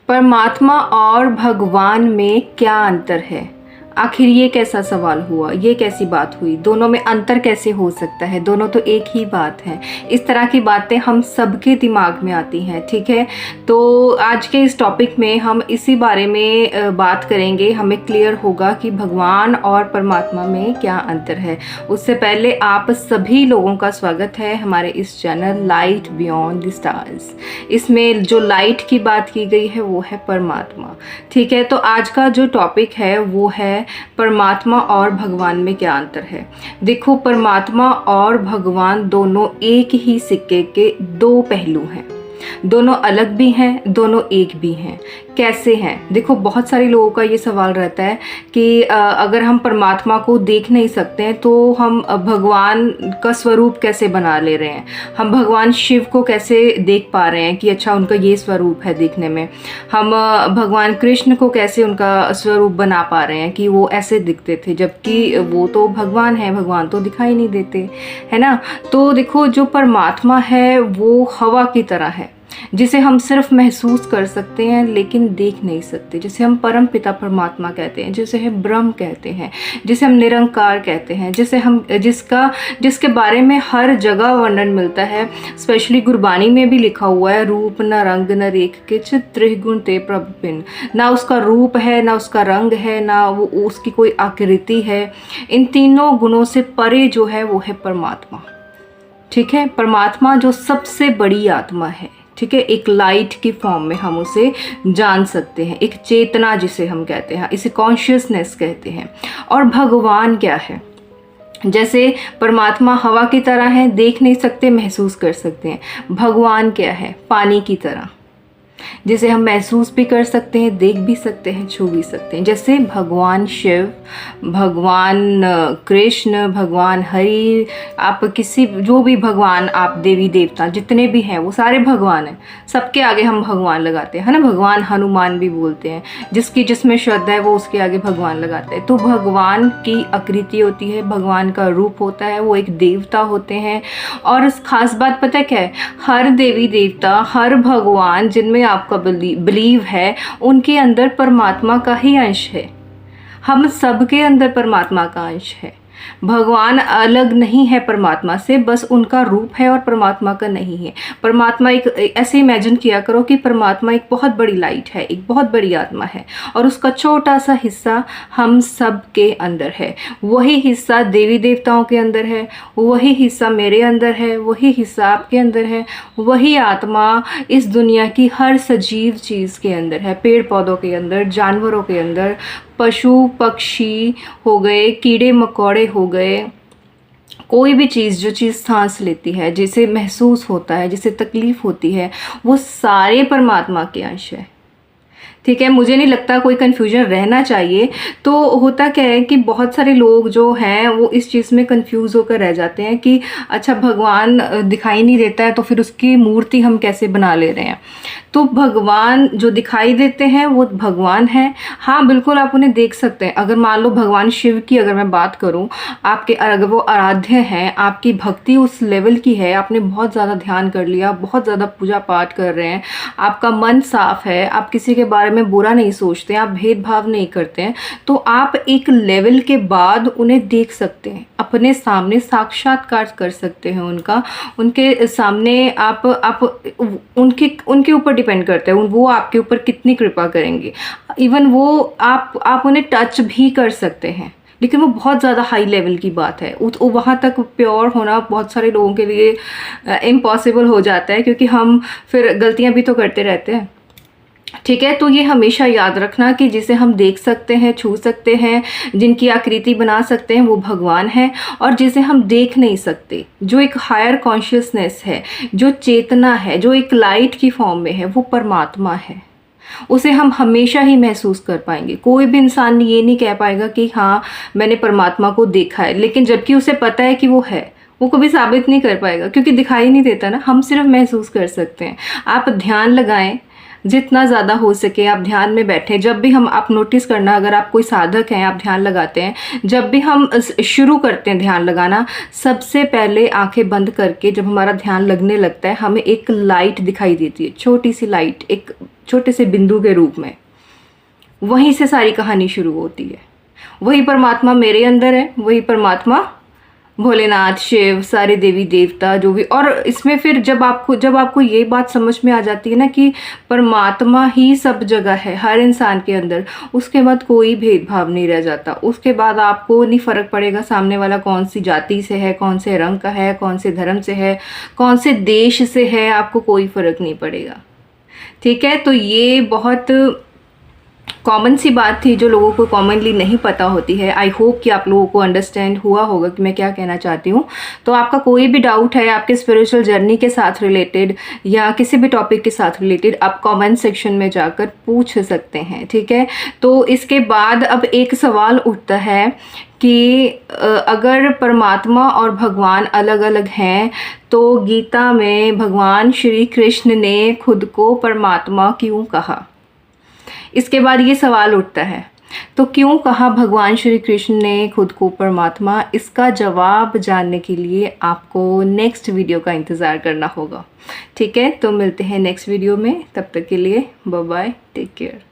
परमात्मा और भगवान में क्या अंतर है? आखिर ये कैसा सवाल हुआ, ये कैसी बात हुई? दोनों में अंतर कैसे हो सकता है? दोनों तो एक ही बात है। इस तरह की बातें हम सबके दिमाग में आती हैं, ठीक है। तो आज के इस टॉपिक में हम इसी बारे में बात करेंगे। हमें क्लियर होगा कि भगवान और परमात्मा में क्या अंतर है। उससे पहले आप सभी लोगों का स्वागत है हमारे इस channel light beyond the stars. इसमें जो लाइट की बात की गई है वो है परमात्मा, ठीक है। तो आज का जो टॉपिक है वो है परमात्मा और भगवान में क्या अंतर है। देखो, परमात्मा और भगवान दोनों एक ही सिक्के के दो पहलू हैं। दोनों अलग भी हैं, दोनों एक भी हैं। कैसे हैं? देखो, बहुत सारे लोगों का ये सवाल रहता है कि अगर हम परमात्मा को देख नहीं सकते हैं तो हम भगवान का स्वरूप कैसे बना ले रहे हैं। हम भगवान शिव को कैसे देख पा रहे हैं कि अच्छा उनका ये स्वरूप है देखने में। हम भगवान कृष्ण को कैसे उनका स्वरूप बना पा रहे हैं कि वो ऐसे दिखते थे, जबकि वो तो भगवान है, भगवान तो दिखाई नहीं देते, है ना। तो देखो, जो परमात्मा है वो हवा की तरह है, जिसे हम सिर्फ महसूस कर सकते हैं लेकिन देख नहीं सकते, जिसे हम परम पिता परमात्मा कहते हैं, जिसे हम ब्रह्म कहते हैं, जिसे हम निरंकार कहते हैं, जिसके बारे में हर जगह वर्णन मिलता है। स्पेशली गुरबानी में भी लिखा हुआ है, रूप न रंग न रेख किछ त्रिगुण ते प्रभ बिन। ना उसका रूप है, ना उसका रंग है, ना वो उसकी कोई आकृति है। इन तीनों गुणों से परे जो है वो है परमात्मा, ठीक है। परमात्मा जो सबसे बड़ी आत्मा है, ठीक है, एक लाइट की फॉर्म में हम उसे जान सकते हैं, एक चेतना जिसे हम कहते हैं, इसे कॉन्शियसनेस कहते हैं। और भगवान क्या है? जैसे परमात्मा हवा की तरह है, देख नहीं सकते, महसूस कर सकते हैं। भगवान क्या है? पानी की तरह, जिसे हम महसूस भी कर सकते हैं, देख भी सकते हैं, छू भी सकते हैं। जैसे भगवान शिव, भगवान कृष्ण, भगवान हरि, आप किसी जो भी भगवान, आप देवी देवता जितने भी हैं वो सारे भगवान हैं। सबके आगे हम भगवान लगाते हैं, है ना। भगवान हनुमान भी बोलते हैं, जिसमें श्रद्धा है वो उसके आगे भगवान लगाते हैं। तो भगवान की आकृति होती है, भगवान का रूप होता है, वो एक देवता होते हैं। और खास बात पता है क्या है? हर देवी देवता, हर भगवान जिनमें आपका बिलीव है, उनके अंदर परमात्मा का ही अंश है। हम सबके अंदर परमात्मा का अंश है। भगवान अलग नहीं है परमात्मा से, बस उनका रूप है और परमात्मा का नहीं है। परमात्मा ऐसे इमेजिन किया करो कि परमात्मा एक बहुत बड़ी लाइट है, एक बहुत बड़ी आत्मा है, और उसका छोटा सा हिस्सा हम सब के अंदर है। वही हिस्सा देवी देवताओं के अंदर है, वही हिस्सा मेरे अंदर है, वही हिस्सा आपके अंदर है। वही आत्मा इस दुनिया की हर सजीव चीज़ के अंदर है, पेड़ पौधों के अंदर, जानवरों के अंदर, पशु पक्षी हो गए, कीड़े मकोड़े हो गए, कोई भी चीज़, जो चीज़ सांस लेती है, जिसे महसूस होता है, जिसे तकलीफ़ होती है, वो सारे परमात्मा के अंश है, ठीक है। मुझे नहीं लगता कोई कन्फ्यूजन रहना चाहिए। तो होता क्या है कि बहुत सारे लोग जो हैं वो इस चीज़ में कंफ्यूज होकर रह जाते हैं कि अच्छा भगवान दिखाई नहीं देता है तो फिर उसकी मूर्ति हम कैसे बना ले रहे हैं। तो भगवान जो दिखाई देते हैं वो भगवान हैं। हाँ, बिल्कुल आप उन्हें देख सकते हैं। अगर मान लो भगवान शिव की अगर मैं बात करूँ, अगर वो आराध्य हैं, आपकी भक्ति उस लेवल की है, आपने बहुत ज़्यादा ध्यान कर लिया, बहुत ज़्यादा पूजा पाठ कर रहे हैं, आपका मन साफ है, आप किसी के बारे में बुरा नहीं सोचते, आप भेदभाव नहीं करते हैं, तो आप एक लेवल के बाद उन्हें देख सकते हैं, अपने सामने साक्षात्कार कर सकते हैं उनका। उनके सामने आप उनके ऊपर डिपेंड करते हैं वो आपके ऊपर कितनी कृपा करेंगे। इवन वो आप उन्हें टच भी कर सकते हैं, लेकिन वो बहुत ज़्यादा हाई लेवल की बात है। वहाँ तक प्योर होना बहुत सारे लोगों के लिए इम्पॉसिबल हो जाता है, क्योंकि हम फिर गलतियाँ भी तो करते रहते हैं, ठीक है। तो ये हमेशा याद रखना कि जिसे हम देख सकते हैं, छू सकते हैं, जिनकी आकृति बना सकते हैं, वो भगवान है। और जिसे हम देख नहीं सकते, जो एक हायर कॉन्शियसनेस है, जो चेतना है, जो एक लाइट की फॉर्म में है, वो परमात्मा है। उसे हम हमेशा ही महसूस कर पाएंगे। कोई भी इंसान ये नहीं कह पाएगा कि हाँ मैंने परमात्मा को देखा है, लेकिन जबकि उसे पता है कि वो है, वो कभी साबित नहीं कर पाएगा, क्योंकि दिखाई नहीं देता ना। हम सिर्फ महसूस कर सकते हैं। आप ध्यान लगाएं, जितना ज़्यादा हो सके आप ध्यान में बैठें। जब भी आप नोटिस करना, अगर आप कोई साधक हैं, आप ध्यान लगाते हैं, जब भी हम शुरू करते हैं ध्यान लगाना, सबसे पहले आंखें बंद करके जब हमारा ध्यान लगने लगता है, हमें एक लाइट दिखाई देती है, छोटी सी लाइट, एक छोटे से बिंदु के रूप में, वहीं से सारी कहानी शुरू होती है। वही परमात्मा मेरे अंदर है, वही परमात्मा भोलेनाथ, शिव, सारे देवी देवता जो भी। और इसमें फिर जब आपको ये बात समझ में आ जाती है ना कि परमात्मा ही सब जगह है हर इंसान के अंदर, उसके बाद कोई भेदभाव नहीं रह जाता। उसके बाद आपको नहीं फ़र्क पड़ेगा सामने वाला कौन सी जाति से है, कौन से रंग का है, कौन से धर्म से है, कौन से देश से है, आपको कोई फ़र्क नहीं पड़ेगा। ठीक है, तो ये बहुत कॉमन सी बात थी जो लोगों को कॉमनली नहीं पता होती है। आई होप कि आप लोगों को अंडरस्टैंड हुआ होगा कि मैं क्या कहना चाहती हूँ। तो आपका कोई भी डाउट है आपके स्पिरिचुअल जर्नी के साथ रिलेटेड या किसी भी टॉपिक के साथ रिलेटेड, आप कमेंट सेक्शन में जाकर पूछ सकते हैं। ठीक है, तो इसके बाद अब एक सवाल उठता है कि अगर परमात्मा और भगवान अलग अलग हैं तो गीता में भगवान श्री कृष्ण ने खुद को परमात्मा क्यों कहा? इसके बाद ये सवाल उठता है, तो क्यों कहा भगवान श्री कृष्ण ने खुद को परमात्मा? इसका जवाब जानने के लिए आपको नेक्स्ट वीडियो का इंतज़ार करना होगा। ठीक है, तो मिलते हैं नेक्स्ट वीडियो में, तब तक के लिए बाय बाय, टेक केयर।